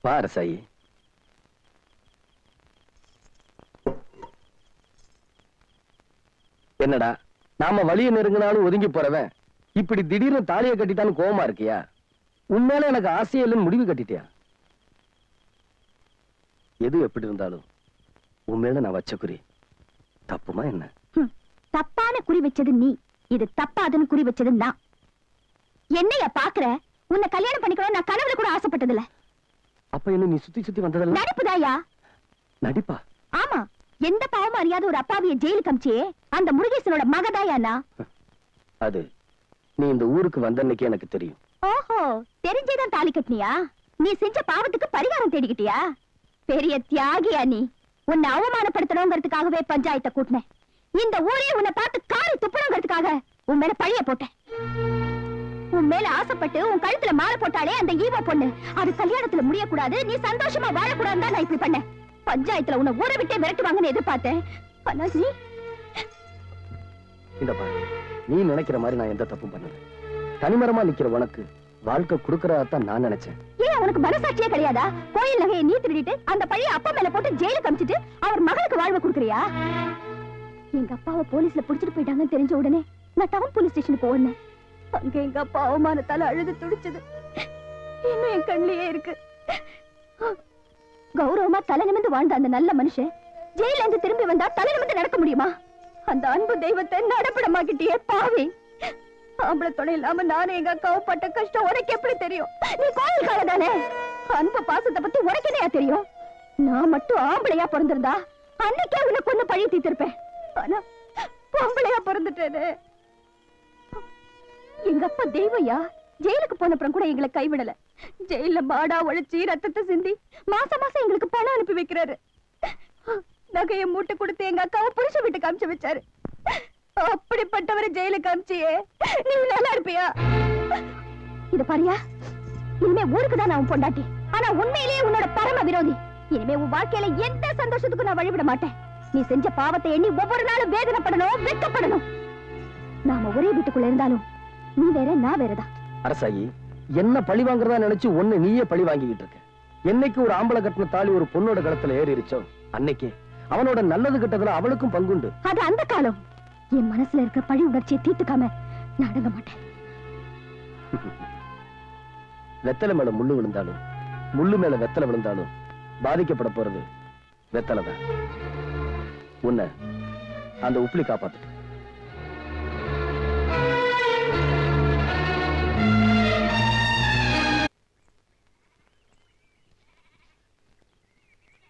பாரு சாயி, என்னடா நாம வழிய நெருங்கினாலும் ஒதுங்கி போறவன் இப்படி திடீர்னு தாலியை கட்டிட்டாலும் கோவமா இருக்கியா? உண்மையில எனக்கு ஆசையில்லைன்னு முடிவு கட்டிட்டியா? எது எப்படி இருந்தாலும் உண்மையில நான் வச்ச குறி தப்புமா என்ன? தப்பான குறி வச்சது நீ, இது தப்பாதுன்னு குறி வச்சது நான். என்னைய பாக்குற? உன்னை கல்யாணம் பண்ணிக்கணும் நான் கனவுல கூட ஆசைப்பட்டதில்ல. அப்ப என்ன நீ சுத்தி சுத்தி வந்ததெல்லாம் நடிப்புதாயா? நடிப்பா? ஆமா, எந்த பாவமும் அறியாத ஒரு அப்பாவிய ஜெயிலுக்கு அமிச்சே அந்த முருகேசனோட மகதாயானா? அது நீ இந்த ஊருக்கு வந்த அன்னைக்கு எனக்கு தெரியும். ஓஹோ, தெரிஞ்சேதான் தாலி கட்டினியா? நீ செஞ்ச பாவத்துக்கு பரிகாரம் தேடிக்கிட்டியா? பெரிய தியாகியா நீ. உன்னை அவமானப்படுத்தணுங்கிறதுக்காகவே பஞ்சாயத்தை கூட்டினேன். இந்த ஊரே உன்னை பார்த்து காரி துப்பணுங்கிறதுக்காக உன் மேல பழிய போட்டேன். உன் மேல ஆசைப்பட்டு உன் கழுத்துல மாலை போட்டாலே அந்த ஈவா பொண்ணு, அது கல்யாணத்துல முடியக்கூடாது, நீ சந்தோஷமா வாழக்கூடாதுன்னு நான் இப்படி பண்ணேன். பஞ்சாயத்துல உன்னை ஊரை விட்டே விரட்டுவாங்கன்னு எதிர்பார்த்தேன். ஆனா நீ இந்த பாரு, நீ நினைக்கிற மாதிரி நான் எந்த தப்பும் பண்ணல. தனிமரமா நிக்கிற உனக்கு வாழ்க்கை கொடுக்கறதான் நான் நினைச்சேன். ஏன் உனக்கு மனசாட்சியே கிடையாதா? கோயில் நகையை நீ திருடிட்டு அந்த பழிய அப்பா மேல போட்டு ஜெயிலுக்கு அமிச்சிட்டு அவர் மகளுக்கு வாழ்வு கொடுக்கறியா? எங்க அப்பாவை போலீஸ்ல புடிச்சிட்டு போயிட்டாங்கன்னு தெரிஞ்ச உடனே நான் டவுன் போலீஸ் ஸ்டேஷனுக்கு ஓடினேன். அங்க எங்க அப்பா அவமானத்தால அழுது துடிச்சது இன்னும் என் கண்ணிலேயே இருக்கு. கௌரவமா தலை நிமிந்து வாழ்ந்த அந்த நல்ல மனுஷன் ஜெயில இருந்து திரும்பி வந்தா தலை நிமிந்து நடக்க முடியுமா? அந்த அன்பு தெய்வத்தை நடப்படமாக்கிட்டே பாவி. ஆம்பளை துணை இல்லாம நானே எங்க அக்காவை பட்ட கஷ்டம் உனக்கு எப்படி தெரியும்? நீ கோயில் கால தானே, அன்பு பாசத்தை பத்தி உனக்கு என்னையா தெரியும்? நான் மட்டும் ஆம்பளையா பிறந்திருந்தா அன்னைக்கே உனக்கு ஒண்ணு பழி தீர்த்திருப்பேன். ஆனா பொம்பளையா பிறந்துட்டேனே. எங்க அப்பா தெய்வயா, ஜெயிலுக்கு போன அப்புறம் கூட எங்களை கைவிடல. ஜெயில மாடா உழைச்சி ரத்தத்தை சிந்தி மாசம் மாசம் எங்களுக்கு பணம் அனுப்பி வைக்கிறாரு. நகையை மூட்டை கொடுத்து எங்க அக்காவை புருஷ வீட்டுக்கு அனுப்பிச்சு வச்சாரு. அப்படிப்பட்டவரை ஜெயிலுக்கு அனுப்பிச்சியே, நீ நல்லா இருப்பியா? இத பாரியா, இனிமே ஊருக்கு தான் நான் பொண்டாட்டி, ஆனா உண்மையிலேயே உன்னோட பரம விரோதி. இனிமே உன் வாழ்க்கையில எந்த சந்தோஷத்துக்கும் நான் வழிவிட மாட்டேன். நீ செஞ்ச பாவத்தை எண்ணி ஒவ்வொரு நாளும் வேதனைப்படணும், வெட்கப்படணும். நாம ஒரே வீட்டுக்குள்ள இருந்தாலும் நீ வேற நான் வேறதான். அரசாயி, என்ன பழி வாங்குறதா நினைச்சு ஒண்ணு நீயே பழி வாங்கிக்கிட்டு இருக்க. என்னைக்கு ஒரு ஆம்பளை கட்டின தாலி ஒரு பொண்ணோட கழுத்துல ஏறிச்சோ அன்னைக்கு அவனோட நல்லது கிட்டதுல அவளுக்கும் பங்குண்டு. அது அந்த காலம். என் மனசுல இருக்க பழி உணர்ச்சியை தீர்த்துக்காம நான் அடங்க மாட்டேன். வெத்தலை மேல முள்ளு விழுந்தாலும் முள்ளு மேல வெத்தலை விழுந்தாலும் பாதிக்கப்பட போறது வெத்தலைதான். உன்னை அந்த உப்புளி காப்பாத்துட்டு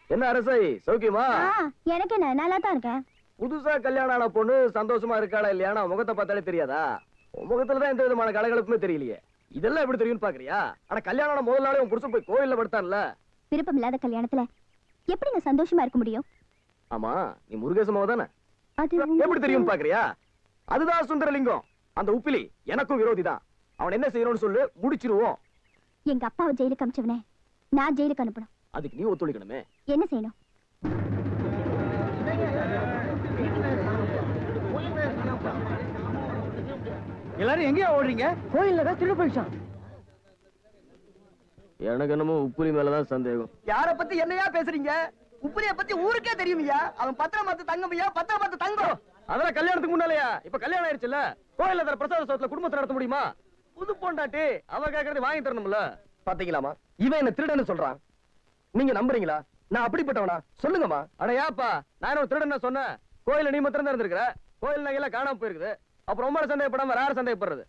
என்ன அரசாயி, சௌக்கியமா? எனக்கு என்ன, நல்லா தான் இருக்கேன். புதுசா கல்யாணம் ஆன பொண்ணு சந்தோஷமா இருக்காளா இல்லையா முகத்தை பார்த்தாலே தெரியாதா? முகத்துலதான் எந்த விதமான கலகலப்புமே தெரியலையே. இதெல்லாம் எப்படி தெரியும் பாக்குறியா? ஆனா கல்யாணம் முதல் நாளே உன் புருஷன் போய் கோயில்ல படுத்தான்ல. விருப்பம் இல்லாத கல்யாணத்துல எப்படிங்க சந்தோஷமா இருக்க முடியும்? ஆமா, நீ முருகேசமாவ தானே? அது எப்படி தெரியும் பாக்குறியா? அதுதான் சுந்தரலிங்கம், அந்த உப்பிலி. எனக்கும் விரோதி தான். அவன் என்ன செய்யணும்னு சொல்லு, முடிச்சிருவோம். எங்க அப்பாவை ஜெயிலுக்கு அனுப்பிச்சவனே நான் ஜெயிலுக்கு அனுப்பணும். அதுக்கு நீ ஒத்துழைக்கணுமே. என்ன செய்யணும்? எல்லாரும் எங்கேயா ஓடுறீங்க? கோயில்ல தான் திருடு போயிடுச்சான். எனக்கு என்னமோ உப்புலி மேலதான் சந்தேகம். யார பத்தி என்னையா பேசுறீங்க? உப்புலிய பத்தி ஊருக்கே தெரியுமையா. அவன் பத்திரம் பார்த்து தங்கமையா, பத்திரம் பார்த்து தங்கம். அதெல்லாம் கல்யாணத்துக்கு முன்னாலயா? இப்ப கல்யாணம் ஆயிடுச்சுல்ல, கோயில்ல தர பிரசாத சோத்துல குடும்பத்தை நடத்த முடியுமா? புது பொண்டாட்டி அவ கேக்குறது வாங்கி தரணும்ல. பாத்தீங்களாமா, இவன் என்ன திருடன்னு சொல்றான். நீங்க நம்புறீங்களா? நான் அப்படிப்பட்டவனா? சொல்லுங்கம்மா. அட ஏப்பா, நான் ஒரு திருடன் சொன்னேன். கோயில நீ மாத்திரம் தான் இருந்திருக்கிற. கோயில் நகையெல்லாம் காணாம போயிருக்குது. அப்புறம் ரொம்ப சந்தேகப்படாம வேற யாரும் சந்தேகப்படுறது?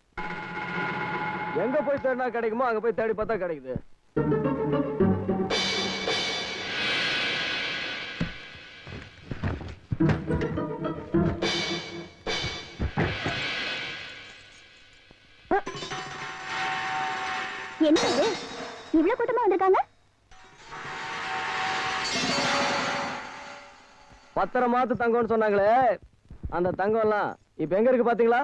எங்க போய் தேடினா கிடைக்குமோ அங்க போய் தேடி பார்த்தா கிடைக்குது. என்ன இது இவ்வளவு கூட்டமா வந்திருக்காங்க? பத்திரமாத்து தங்கம்னு சொன்னாங்களே, அந்த தங்கம் எல்லாம் இப்ப எங்க இருக்கு பாத்தீங்களா?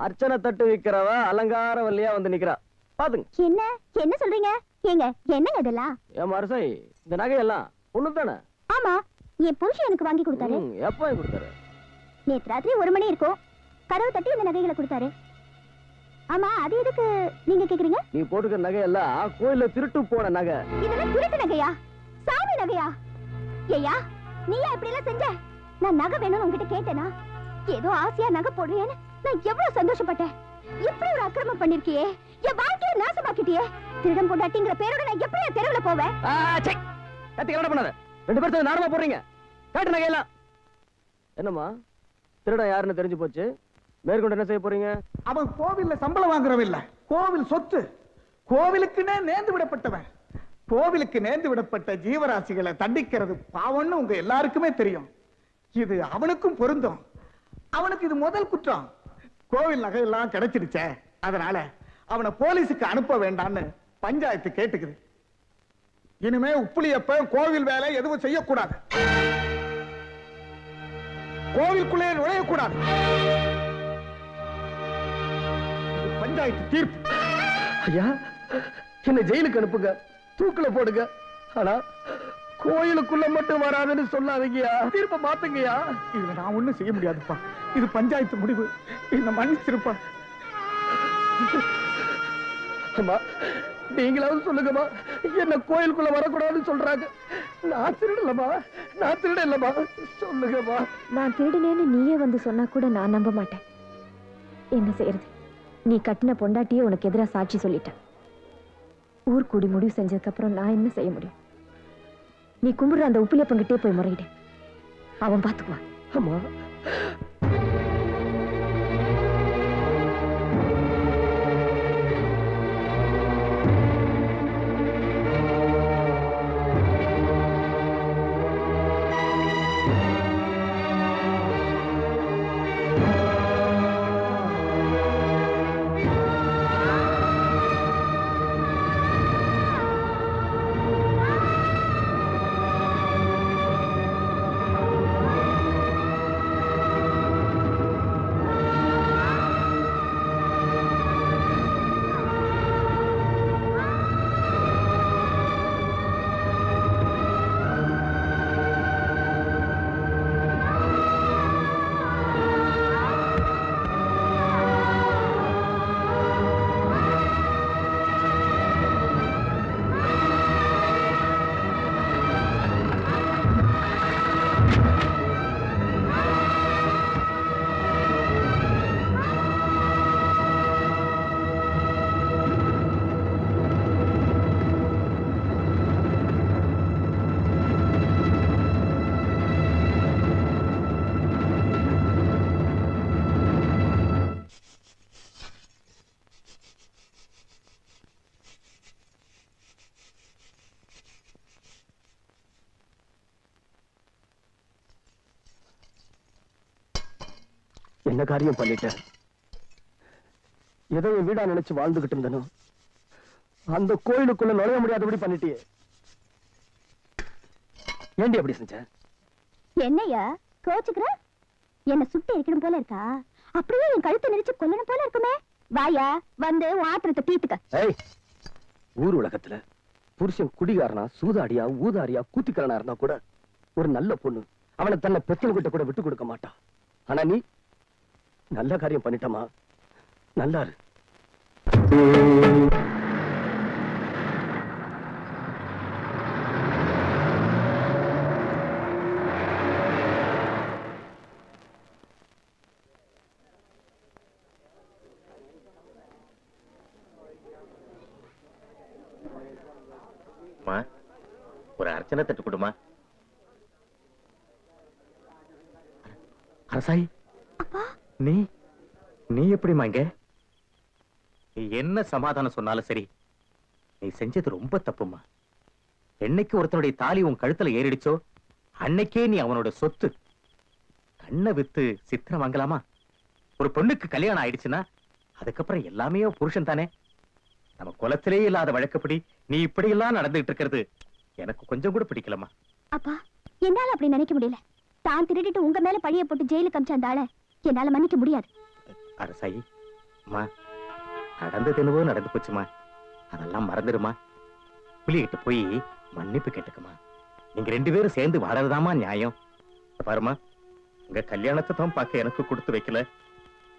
அர்ச்சனை தட்டு விக்கிறவ அலங்காரவல்லியா வந்து நிக்கிறா. பாத்துங்க. என்ன என்ன சொல்றீங்க? ஏங்க என்னங்க இதெல்லாம்? ஏன் அரசை, இந்த நகையெல்லாம் ஒண்ணு தானே? ஆமா, என் புருஷன் எனக்கு வாங்கி கொடுத்தாரு. எப்ப வாங்கி கொடுத்தாரு? நேத்து ராத்திரி 1 மணி இருக்கும். கதவு தட்டி இந்த நகைகளை கொடுத்தாரு. ஆமா அது எதுக்கு நீங்க கேக்குறீங்க? நீ போட்டுக்கிற நகை எல்லாம் கோயில்ல திருட்டு போன நகை. இதெல்லாம் திருட்டு நகையா? சாமி நகையா? ஏயா நீயா இப்படி எல்லாம் செஞ்ச? நான் நகை வேணும்னு உங்ககிட்ட கேட்டேனா? ஏதோ ஆசையா நகை போடுறேன்னு நான் எவ்வளவு சந்தோஷப்பட்டேன். இப்படி ஒரு அக்கிரமம் பண்ணிருக்கியே, என் வாழ்க்கையை நாசமாக்கிட்டியே. திருடம் பொண்டாட்டிங்கிற பேரோட நான் எப்படி தெருவுல போவேன்? கத்தி கலட பண்ணாத. 2 பேரும் நாடமா போறீங்க. காட்டு நகையெல்லாம். என்னம்மா திருடன் யாருன்னு தெரிஞ்சு போச்சு, மேற்கொண்டு என்ன செய்ய போறீங்க? அவன் கோவில்ல சம்பளம் வாங்குறவன் இல்ல, கோவில் சொத்து. கோவிலுக்குன்னே நேர்ந்து விடப்பட்டவன். கோவிலுக்கு நேர்ந்து விடப்பட்ட ஜீவராசிகளை தண்டிக்கிறது பாவம்னு உங்க எல்லாருக்குமே தெரியும். இது அவனுக்கும் பொருந்தும். அவனுக்கு இது முதல் குற்றம். கோவில் நகையெல்லாம் கிடைச்சிடுச்சே, அதனால அவனை போலீஸுக்கு அனுப்ப வேண்டாம்னு பஞ்சாயத்து கேட்டுக்குது. இனிமே உப்புளியப்ப கோவில் வேலை எதுவும் செய்யக்கூடாது, கோவிலுக்குள்ளே நுழையக்கூடாது. பஞ்சாயத்து தீர்ப்பு. ஐயா என்ன ஜெயிலுக்கு அனுப்புங்க, தூக்குல போடுங்க. ஆனா கோயிலுக்குள்ள மட்டும் வராதுன்னு சொல்லாதீங்கயா. தீர்ப்பை மாத்துங்கயா. இதுல நான் ஒண்ணும் செய்ய முடியாதுப்பா, இது பஞ்சாயத்து முடிவு. என்ன மன்னிச்சிருப்பா. அம்மா நீங்களாவது சொல்லுங்கம்மா, என்ன கோயிலுக்குள்ள வரக்கூடாதுன்னு சொல்றாங்க. நான் திருடலமா, நான் திருட இல்லம்மா, சொல்லுங்கம்மா. நான் திருடினேன்னு நீயே வந்து சொன்னா கூட நான் நம்ப மாட்டேன். என்ன செய்யறது, நீ கட்டின பொண்டாட்டியே உனக்கு எதிராக சாட்சி சொல்லிட்ட. ஊர் கூடி முடிவு செஞ்சதுக்கு அப்புறம் நான் என்ன செய்ய முடியும்? நீ கும்பிடுற அந்த உப்பிலியப்பங்கிட்டே போய் முறையிடு, அவன் பாத்துக்குவான். அம்மா என்ன காரியம் பண்ணிட்டேன்? ஏதோ என் வீடா நினைச்சு வாழ்ந்துகிட்டு இருந்தனும், அந்த கோயிலுக்குள்ள நுழைய முடியாதபடி பண்ணிட்டியே. ஏண்டி அப்படி செஞ்ச? என்னையா கோச்சுக்கிற? என்ன சுட்டு இருக்கணும் போல இருக்கா? அப்படியே என் கழுத்தை நெரிச்சு கொல்லணும் போல இருக்குமே. வாயா வந்து ஆத்திரத்தை தீர்த்துக்க. ஊர் உலகத்துல புருஷன் குடிகாரனா, சூதாடியா, ஊதாரியா, கூத்திக்காரனா இருந்தா கூட ஒரு நல்ல பொண்ணு அவனை தன்னை பெத்தவங்கிட்ட கூட விட்டு கொடுக்க மாட்டான். ஆனா நீ நல்ல காரியம் பண்ணிட்டமா, நல்லா இரு. ஒரு அர்ச்சனை தட்டு கொடுமா. அரசாயி நீ நீ எப்படிமா இங்க? நீ என்ன சமாதானம் சொன்னாலும் சரி, நீ செஞ்சது ரொம்ப தப்புமா. என்னைக்கு ஒருத்தனுடைய தாலி உன் கழுத்துல ஏறிடுச்சோ அன்னைக்கே நீ அவனோட சொத்து. கண்ணை வித்து சித்திரம் வாங்கலாமா? ஒரு பொண்ணுக்கு கல்யாணம் ஆயிடுச்சுன்னா அதுக்கப்புறம் எல்லாமே புருஷன் தானே. நம்ம குலத்திலே இல்லாத வழக்கப்படி நீ இப்படி எல்லாம் நடந்துகிட்டு இருக்கிறது எனக்கு கொஞ்சம் கூட பிடிக்கலமா. அப்பா என்னால அப்படி நினைக்க முடியல. தான் திருடிட்டு உங்க மேல பழிய போட்டு ஜெயிலுக்கு அமிச்ச அந்த ஆளை என்னால மன்னிக்க முடியாது. அரசாயி மா, நடந்தது என்னவோ நடந்து போச்சுமா, அதெல்லாம் மறந்துடுமா. புலிகிட்ட போய் மன்னிப்பு கேட்டுக்குமா. நீங்க 2 பேரும் சேர்ந்து வாழறதாமா நியாயம். பாருமா, உங்க கல்யாணத்தை தான் பார்க்க எனக்கு கொடுத்து வைக்கல,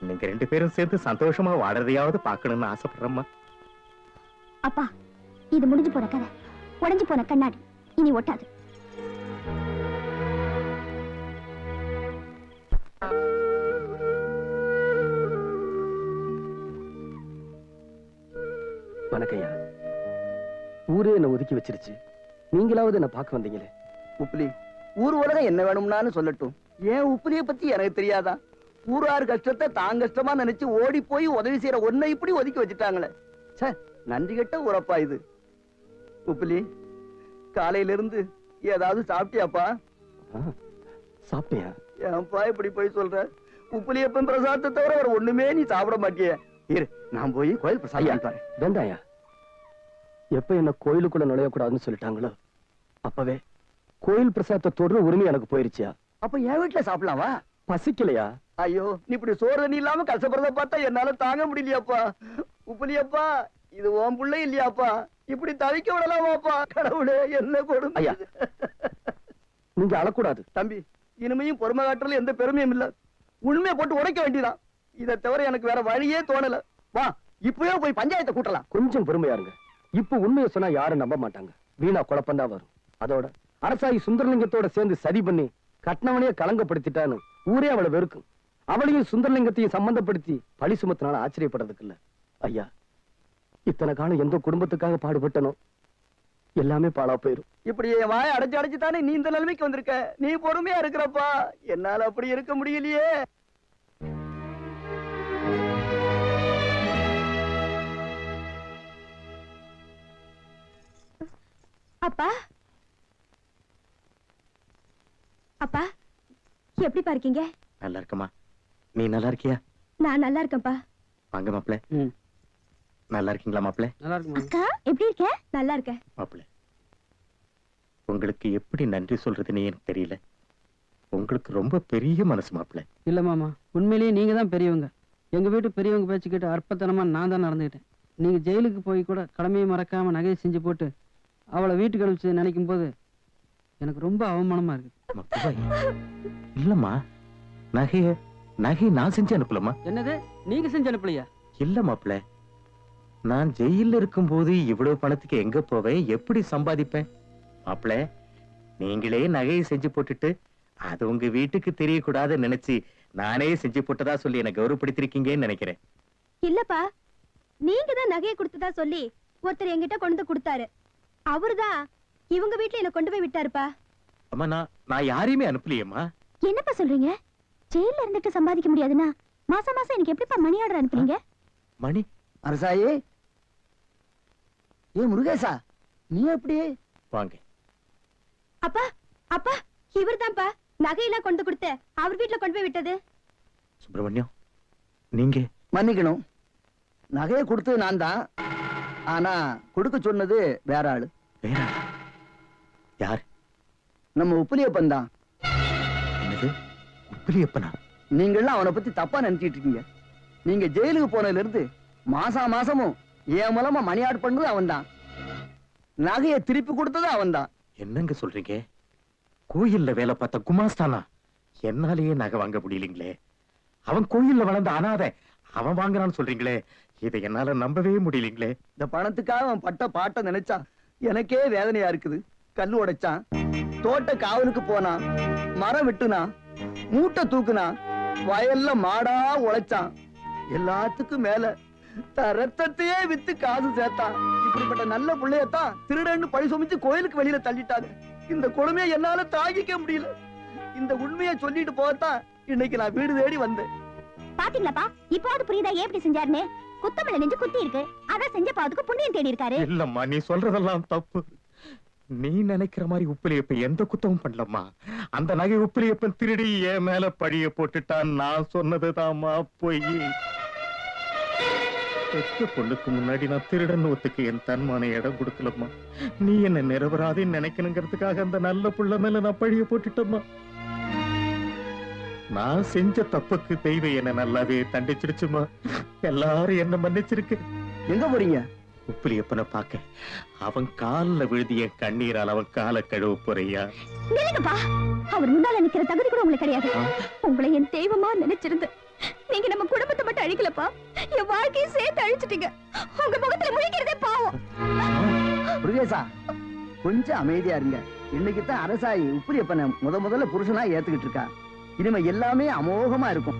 நீங்க 2 பேரும் சேர்ந்து சந்தோஷமா வாழறதையாவது பார்க்கணும்னு ஆசைப்படுறேம்மா. அப்பா, இது முடிஞ்சு போன கதை, உடைஞ்சு போன கண்ணாடி, இனி ஒட்டாது. வணக்கையா. ஊரே என்ன ஒதுக்கி வச்சிருச்சு, நீங்களாவது என்ன பார்க்க வந்தீங்களே. உப்புலி, ஊர் உலகம் என்ன வேணும்னான்னு சொல்லட்டும், ஏன் உப்புலிய பத்தி எனக்கு தெரியாதா? ஊரார் கஷ்டத்தை தான் கஷ்டமா நினைச்சு ஓடி போய் உதவி செய்யற ஒன்னை இப்படி ஒதுக்கி வச்சுட்டாங்களே. சே, நன்றி கெட்ட உறப்பா இது. உப்புலி, காலையில இருந்து ஏதாவது சாப்பிட்டியாப்பா? சாப்பிட்டியா? ஏன்பா இப்படி போய் சொல்ற? உப்புலியப்பன் பிரசாதத்தை தவிர வேற ஒண்ணுமே நீ சாப்பிட மாட்டிய. இரு, நான் போய் கோயில் பிரசாதம். வேண்டாயா, எப்ப என்ன கோயிலுக்குள்ள நுழையக்கூடாதுன்னு சொல்லிட்டாங்களோ அப்பவே கோயில் பிரசாதத்தை தொடர உரிமை எனக்கு போயிருச்சியா. அப்ப என் வீட்டுல சாப்பிடலாமா? பசிக்கலையா? ஐயோ, நீ இப்படி சோறு தண்ணி இல்லாம கஷ்டப்படுறத பார்த்தா என்னால தாங்க முடியலையாப்பா. உப்புலியப்பா, இது உன் பிள்ளை இல்லையாப்பா? இப்படி தவிக்க விடலாமாப்பா? கடவுளே, என்ன கொடுமை. ஐயா, நீங்க அழக்கூடாது. தம்பி, இனிமையும் பொறுமை காட்டுறதுல எந்த பெருமையும் இல்ல. உண்மையை போட்டு உடைக்க வேண்டியதான். இதை தவிர எனக்கு வேற வழியே தோணல. வா, இப்பவே போய் பஞ்சாயத்தை கூட்டலாம். கொஞ்சம் பொறுமையா இருங்க. இப்ப உண்மையை சொன்னா யாரும் நம்ப மாட்டாங்க, வீணா குழப்பம் வரும். அதோட அரசாயி சுந்தரலிங்கத்தோட சேர்ந்து சதி பண்ணி கட்னவனையே கலங்கப்படுத்திட்டான்னு ஊரே அவளை வெறுக்கும். அவளையும் சுந்தரலிங்கத்தையும் சம்பந்தப்படுத்தி பழி சுமத்தினால ஆச்சரியப்படுறதுக்கு இல்ல. ஐயா, இத்தனை காலம் எந்த குடும்பத்துக்காக பாடுபட்டனோ எல்லாமே பாழா போயிரும். இப்படி என் வாயை அடைச்சு அடைச்சு தானே நீ இந்த நிலைமைக்கு வந்திருக்க. நீ பொறுமையா இருக்கிறப்பா, என்னால அப்படி இருக்க முடியலையே. அப்பா, அப்பா, எப்படி இருக்கீங்க? நல்லா இருக்கமா. நீ நல்லா இருக்கியா? நான் நல்லா இருக்கேன்ப்பா. வாங்க மாப்பிள்ள. நல்லா இருக்கீங்களா மாப்பிள்ள? நல்லா இருக்கு. அக்கா, எப்படி இருக்க? நல்லா இருக்கேன் மாப்பிள்ள. உங்களுக்கு எப்படி நன்றி சொல்றதுன்னு எனக்கு தெரியல. உங்களுக்கு ரொம்ப பெரிய மனசு மாப்பிள்ள. இல்ல மாமா, உண்மையிலேயே நீங்க தான் பெரியவங்க. எங்க வீட்டு பெரியவங்க பேச்சு கேட்டு அற்பத்தனமா நான் தான் நடந்துக்கிட்டேன். நீங்க ஜெயிலுக்கு போய் கூட கடமையை மறக்காம நகையை செஞ்சு போட்டு அவளை வீட்டுக்கு அனுப்பிச்சு நினைக்கும் போது எனக்கு ரொம்ப அவமானமா இருக்கு. இல்லம்மா, நகைய நான் செஞ்சு அனுப்பலமா. என்னது, நீங்க செஞ்சு அனுப்பலையா? இல்ல மாப்பிள்ள, நான் ஜெயில இருக்கும் போது இவ்வளவு பணத்துக்கு எங்க போவேன், எப்படி சம்பாதிப்பேன்? மாப்பிள்ள, நீங்களே நகையை செஞ்சு போட்டுட்டு அது உங்க வீட்டுக்கு தெரியக்கூடாதுன்னு நினைச்சு நானே செஞ்சு போட்டதா சொல்லி என்ன கௌரவப்படுத்திருக்கீங்கன்னு நினைக்கிறேன். இல்லப்பா, நீங்க தான் நகையை கொடுத்ததா சொல்லி ஒருத்தர் என்கிட்ட கொண்டு கொடுத்தாரு. அவருதான் இவங்க வீட்டுல என்ன கொண்டு போய் விட்டாருப்பா. அம்மா, நான் யாரையுமே அனுப்பலையேம்மா. என்னப்பா சொல்றீங்க? ஜெயில இருந்துட்டு சம்பாதிக்க முடியாதுன்னா மாசம் மாசம் எனக்கு எப்படிப்பா மணி ஆர்டர் அனுப்புறீங்க? மணி? அரசாயே, ஏ முருகேசா, நீ எப்படி? வாங்க. அப்பா, அப்பா, இவர்தான்ப்பா நகையெல்லாம் கொண்டு கொடுத்த அவர் வீட்டுல கொண்டு போய் விட்டது. சுப்பிரமணியம், நீங்க மன்னிக்கணும், நகையை கொடுத்தது நான் தான். ஆனா கொடுக்க சொன்னது வேற ஆளு. வேற யார்? நம்ம உப்புலியப்பன் தான். என்னது, உப்பிலியப்பனா? நீங்களாம் அவனை பத்தி தப்பா நினைச்சிட்டு இருக்கீங்க. நீங்க ஜெயிலுக்கு போனதுல இருந்து மாசமும் என் மூலமா மணி ஆர்டர் பண்ணது அவன் தான். நகையை திருப்பி கொடுத்தது அவன் தான். என்னங்க சொல்றீங்க? கோயில்ல வேலை பார்த்த குமாஸ்தானா? என்னாலேயே நகை வாங்க முடியலீங்களே. அவன் கோயில்ல வளர்ந்த அனாதை, அவன் வாங்குறான்னு சொல்றீங்களே, இதை என்னால நம்பவே முடியலீங்களே. இந்த பணத்துக்காக அவன் பட்ட பாட்டை நினைச்சா எனக்கே வேதனையா இருக்குது. கல்லு உடைச்சான், தோட்ட காவலுக்கு போனான், மரம் வெட்டுனா, மூட்டை தூக்குனா, வயல்ல மாடா உழைச்சான். எல்லாத்துக்கும் மேல ரத்தத்தையே வித்து காசு சேர்த்தான். இப்படிப்பட்ட நல்ல பிள்ளையத்தான் திருடன்னு பழி சுமத்தி கோயிலுக்கு வெளியில தள்ளிட்டாங்க. இந்த கொடுமையை என்னால தாங்கிக்க முடியல. இந்த உண்மையை சொல்லிட்டு போகத்தான் இன்னைக்கு நான் வீடு தேடி வந்தேன். பாத்தீங்களாப்பா, இப்போது புரியுதா ஏன் இப்படி செஞ்சாருன்னு? குத்தமல நெஞ்சு குத்தி இருக்கு, அதான் செஞ்ச பாவத்துக்கு புண்ணியம் தேடி இருக்காரு. இல்லம்மா, நீ சொல்றதெல்லாம் தப்பு. நீ நினைக்கிற மாதிரி உப்பிலியப்பன் எந்த குத்தமும் பண்ணலம்மா. அந்த நகை உப்பிலியப்பன் திருடி என் மேல பழிய போட்டுட்டான். நான் சொன்னதுதாம்மா பொய். பெத்த பொண்ணுக்கு முன்னாடி நான் திருடன் ஒத்துக்கு என் தன்மான இடம் கொடுக்கலம்மா. நீ என்ன நிரபராதின்னு நினைக்கணுங்கிறதுக்காக அந்த நல்ல புள்ள மேல நான் பழிய போட்டுட்டம்மா. நான் செஞ்ச தப்புக்கு தெய்வம் என்ன நல்லாவே தண்டிச்சிடுச்சுமா. எல்லாரும் என்ன மன்னிச்சிருக்கு. எங்க போறீங்க? உப்பிலியப்பனை பார்க்க. அவன் கால்ல விழுதி என் கண்ணீரால் அவன் காலை கழுவ போறியா? நில்லுங்கப்பா, அவர் முன்னால நிக்கிற தகுதி கூட உங்களுக்கு கிடையாது. உங்களை என் தெய்வமா நினைச்சிருந்து நீங்க நம்ம குடும்பத்தை மட்டும் அழிக்கலப்பா, என் வாழ்க்கையை சேர்த்து அழிச்சிட்டீங்க. உங்க முகத்துல முழிக்கிறதே பாவம். முருகேசா, கொஞ்சம் அமைதியா இருங்க. இன்னைக்கு தான் அரசாயி உப்பிரியப்பனை முதல்ல புருஷனா ஏத்துக்கிட்டு இருக்கா. இனிமே எல்லாமே அமோகமா இருக்கும்.